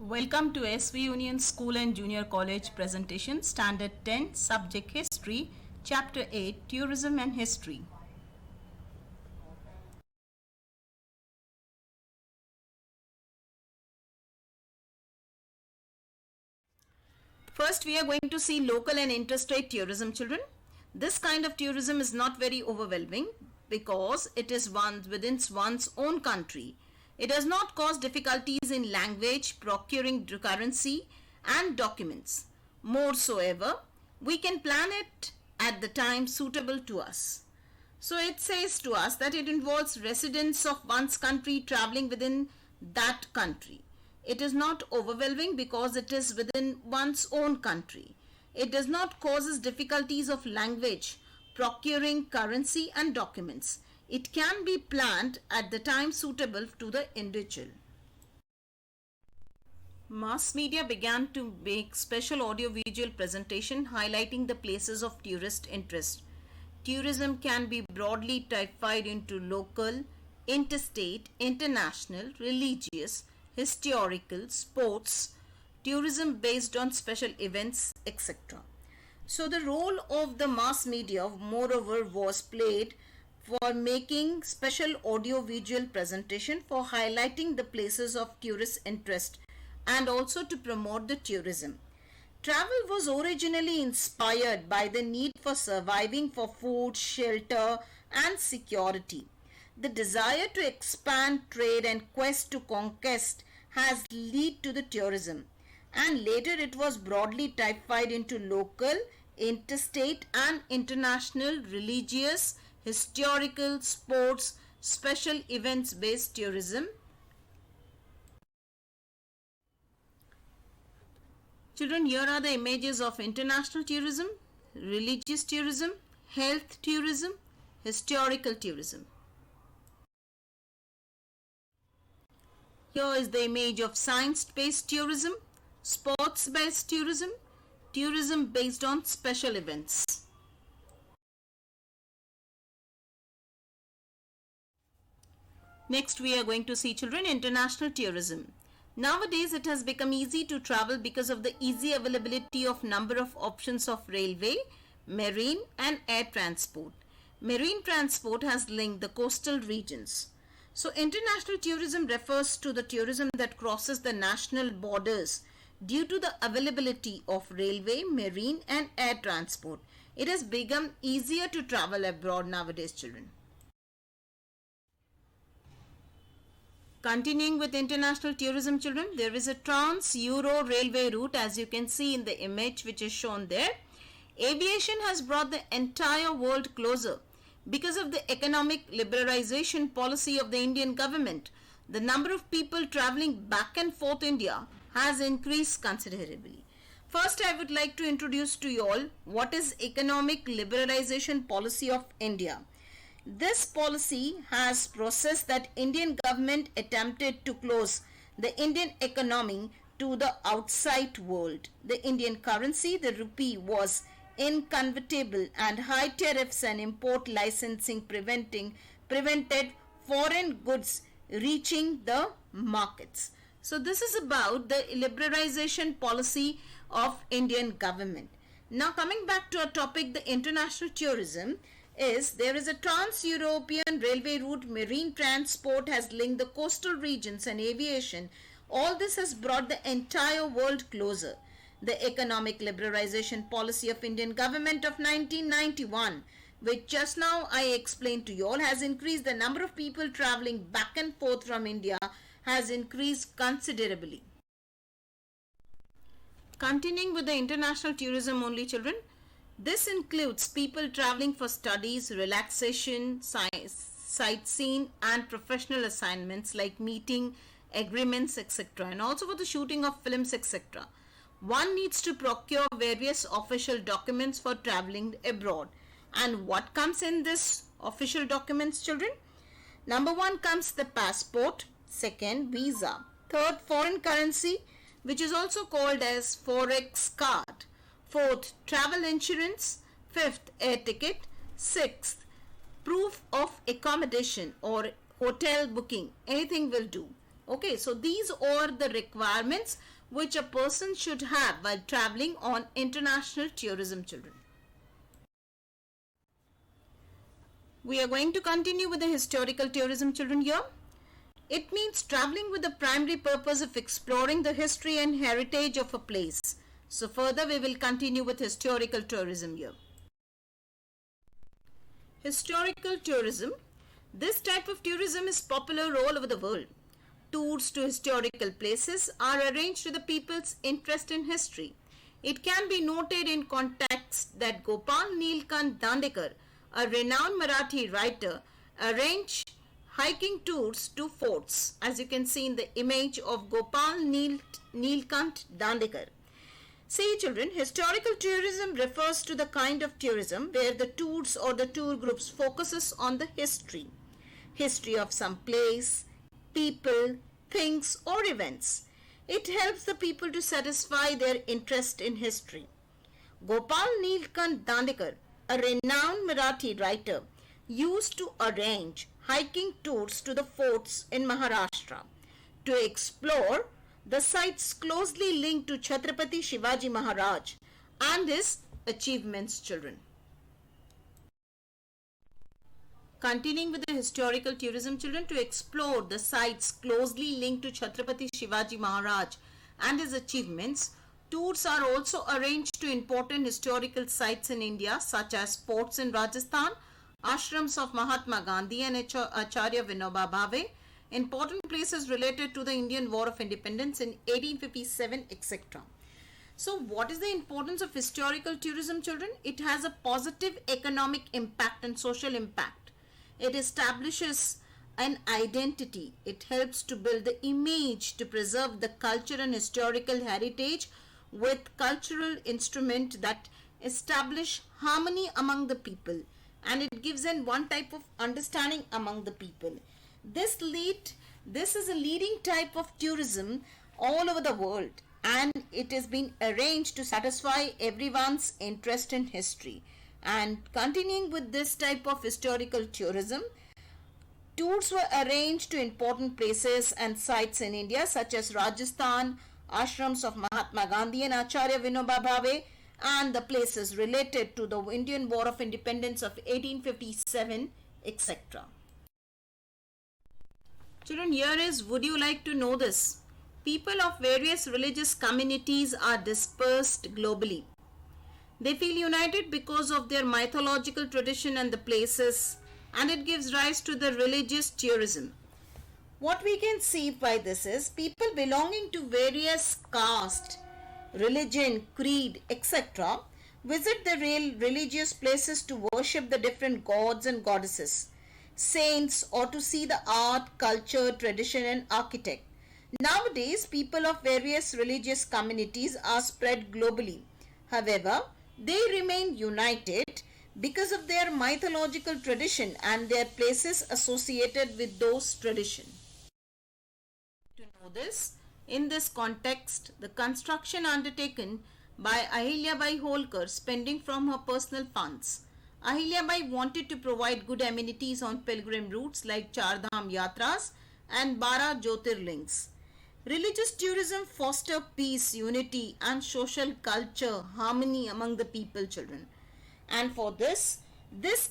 Welcome to SV Union School and Junior College presentation, Standard 10, Subject History, Chapter 8, Tourism and History. First, we are going to see local and interstate tourism, children. This kind of tourism is not very overwhelming because it is within one's own country. It does not cause difficulties in language, procuring currency and documents. Moreover, we can plan it at the time suitable to us. So it says to us that it involves residents of one's country traveling within that country. It is not overwhelming because it is within one's own country. It does not cause difficulties of language, procuring currency and documents. It can be planned at the time suitable to the individual. Mass media began to make special audio-visual presentation highlighting the places of tourist interest. Tourism can be broadly typified into local, interstate, international, religious, historical, sports, tourism based on special events, etc. So the role of the mass media, moreover, was played for making special audio-visual presentation for highlighting the places of tourist interest and also to promote the tourism. Travel was originally inspired by the need for surviving for food, shelter and security. The desire to expand trade and quest to conquest has led to the tourism, and later it was broadly typified into local, interstate and international, religious, historical, sports, special events based tourism. Children, here are the images of international tourism, religious tourism, health tourism, historical tourism. Here is the image of science-based tourism, sports-based tourism, tourism based on special events. Next, we are going to see, children, international tourism. Nowadays, it has become easy to travel because of the easy availability of number of options of railway, marine and air transport. Marine transport has linked the coastal regions. So, international tourism refers to the tourism that crosses the national borders due to the availability of railway, marine and air transport. It has become easier to travel abroad nowadays, children. Continuing with international tourism, children, there is a Trans-Euro railway route, as you can see in the image which is shown there. Aviation has brought the entire world closer because of the economic liberalization policy of the Indian government. The number of people traveling back and forth India has increased considerably. First, I would like to introduce to you all what is economic liberalization policy of India. This policy has processed that Indian government attempted to close the Indian economy to the outside world. The Indian currency, the rupee, was inconvertible and high tariffs and import licensing prevented foreign goods reaching the markets. So this is about the liberalization policy of Indian government. Now coming back to our topic, the international tourism, there is a trans-European railway route. Marine transport has linked the coastal regions and aviation. All this has brought the entire world closer. The economic liberalization policy of Indian government of 1991, which just now I explained to you all, has increased the number of people traveling back and forth from India has increased considerably. Continuing with the international tourism only, children, this includes people traveling for studies, relaxation, sightseeing and professional assignments like meeting, agreements, etc. and also for the shooting of films, etc. One needs to procure various official documents for traveling abroad. And what comes in this official documents, children? Number one comes the passport, second visa, third foreign currency, which is also called as forex card, fourth travel insurance, fifth air ticket, sixth proof of accommodation or hotel booking, anything will do. Okay, so these are the requirements which a person should have while traveling on international tourism, children. We are going to continue with the historical tourism, children, here. It means traveling with the primary purpose of exploring the history and heritage of a place. So further we will continue with historical tourism here. Historical tourism. This type of tourism is popular all over the world. Tours to historical places are arranged to the people's interest in history. It can be noted in context that Gopal Nilkant Dandekar, a renowned Marathi writer, arranged hiking tours to forts, as you can see in the image of Gopal Nilkant Dandekar. See, children, historical tourism refers to the kind of tourism where the tours or the tour groups focuses on the history of some place, people, things or events. It helps the people to satisfy their interest in history. Gopal Nilkant Dandekar, a renowned Marathi writer, used to arrange hiking tours to the forts in Maharashtra to explore the sites closely linked to Chhatrapati Shivaji Maharaj and his achievements, children. Continuing with the historical tourism, children, to explore the sites closely linked to Chhatrapati Shivaji Maharaj and his achievements, tours are also arranged to important historical sites in India such as forts in Rajasthan, ashrams of Mahatma Gandhi and Acharya Vinoba Bhave, important places related to the Indian War of Independence in 1857, etc. So what is the importance of historical tourism, children? It has a positive economic impact and social impact. It establishes an identity. It helps to build the image, to preserve the culture and historical heritage with cultural instrument that establish harmony among the people, and it gives in one type of understanding among the people. This is a leading type of tourism all over the world, and it has been arranged to satisfy everyone's interest in history. And continuing with this type of historical tourism, tours were arranged to important places and sites in India such as Rajasthan, ashrams of Mahatma Gandhi and Acharya Vinoba Bhave, and the places related to the Indian War of Independence of 1857, etc. Children, here is, would you like to know this? People of various religious communities are dispersed globally. They feel united because of their mythological tradition and the places, and it gives rise to the religious tourism. What we can see by this is people belonging to various caste, religion, creed, etc. visit the religious places to worship the different gods and goddesses, saints, or to see the art, culture, tradition and architect. Nowadays, people of various religious communities are spread globally. However, they remain united because of their mythological tradition and their places associated with those traditions. To know this, in this context, the construction undertaken by Ahilyabai Holkar spending from her personal funds. Ahilyabai wanted to provide good amenities on pilgrim routes like Char Dham Yatras and 12 Jyotirlings. Religious tourism fosters peace, unity and social culture, harmony among the people, children. And for this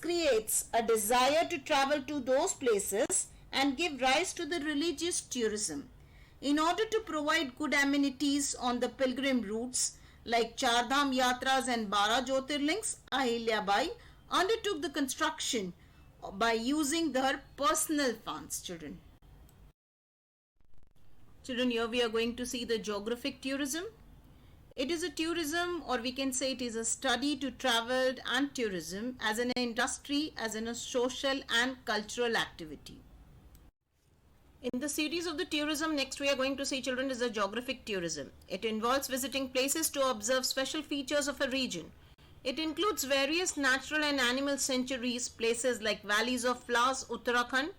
creates a desire to travel to those places and give rise to the religious tourism. In order to provide good amenities on the pilgrim routes like Char Dham Yatras and 12 Jyotirlings, Ahilyabai undertook the construction by using her personal funds, children. Children, here we are going to see the geographic tourism. It is a tourism, or we can say it is a study to travel and tourism as an industry, as in a social and cultural activity. In the series of the tourism, next we are going to see, children, is the geographic tourism. It involves visiting places to observe special features of a region. It includes various natural and animal sanctuaries, places like valleys of flowers, Uttarakhand,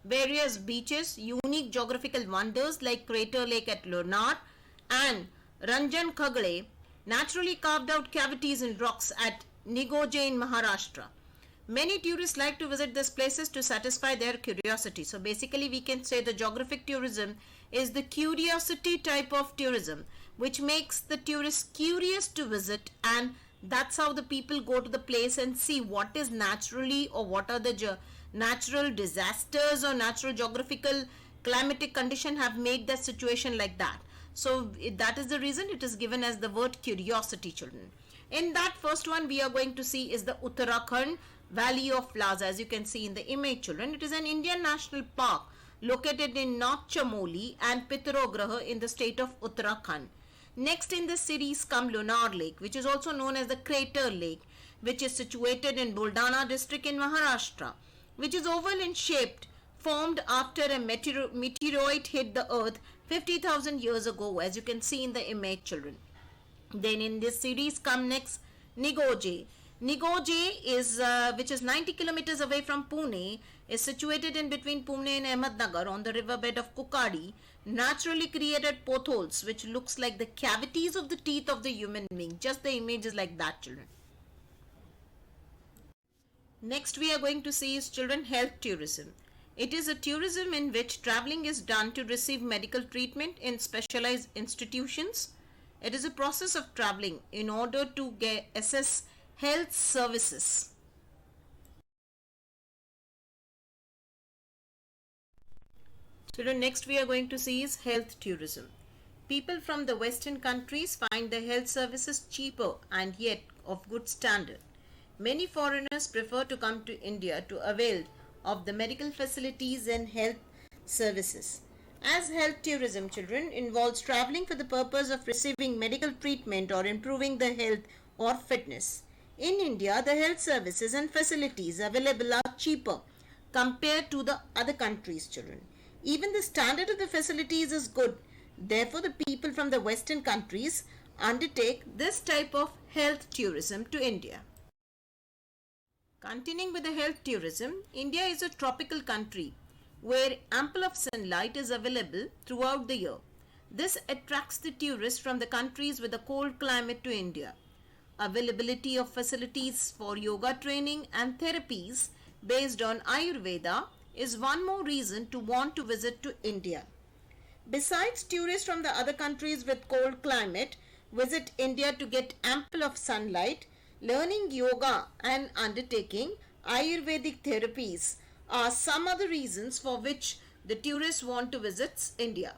various beaches, unique geographical wonders like Crater Lake at Lonar and Ranjan Khagale, naturally carved out cavities in rocks at Nigoje in Maharashtra. Many tourists like to visit these places to satisfy their curiosity. So basically we can say the geographic tourism is the curiosity type of tourism which makes the tourist curious to visit, and that's how the people go to the place and see what is naturally or what are the natural disasters or natural geographical climatic condition have made that situation like that. So that is the reason it is given as the word curiosity, children. In that first one we are going to see is the Uttarakhand Valley of Flowers. As you can see in the image, children, it is an Indian national park located in North Chamoli and Pithoragarh in the state of Uttarakhand. Next in the series come Lunar Lake, which is also known as the Crater Lake, which is situated in Buldana district in Maharashtra, which is oval in shape, formed after a meteoroid hit the earth 50,000 years ago, as you can see in the image, children. Then in this series come next Nigoje. Nigoje is which is 90 kilometers away from Pune, is situated in between Pune and Ahmednagar on the riverbed of Kokadi. Naturally created potholes which looks like the cavities of the teeth of the human being. Just the image is like that, children. Next we are going to see is, children, health tourism. It is a tourism in which traveling is done to receive medical treatment in specialized institutions. It is a process of traveling in order to assess health services. Children, next we are going to see is health tourism. People from the Western countries find the health services cheaper and yet of good standard. Many foreigners prefer to come to India to avail of the medical facilities and health services. As health tourism, children, involves traveling for the purpose of receiving medical treatment or improving the health or fitness. In India, the health services and facilities available are cheaper compared to the other countries, children. Even the standard of the facilities is good. Therefore, the people from the Western countries undertake this type of health tourism to India. Continuing with the health tourism, India is a tropical country where ample of sunlight is available throughout the year. This attracts the tourists from the countries with a cold climate to India. Availability of facilities for yoga training and therapies based on Ayurveda is one more reason to want to visit to India. Besides, tourists from the other countries with cold climate visit India to get ample of sunlight. Learning yoga and undertaking Ayurvedic therapies are some other reasons for which the tourists want to visit India.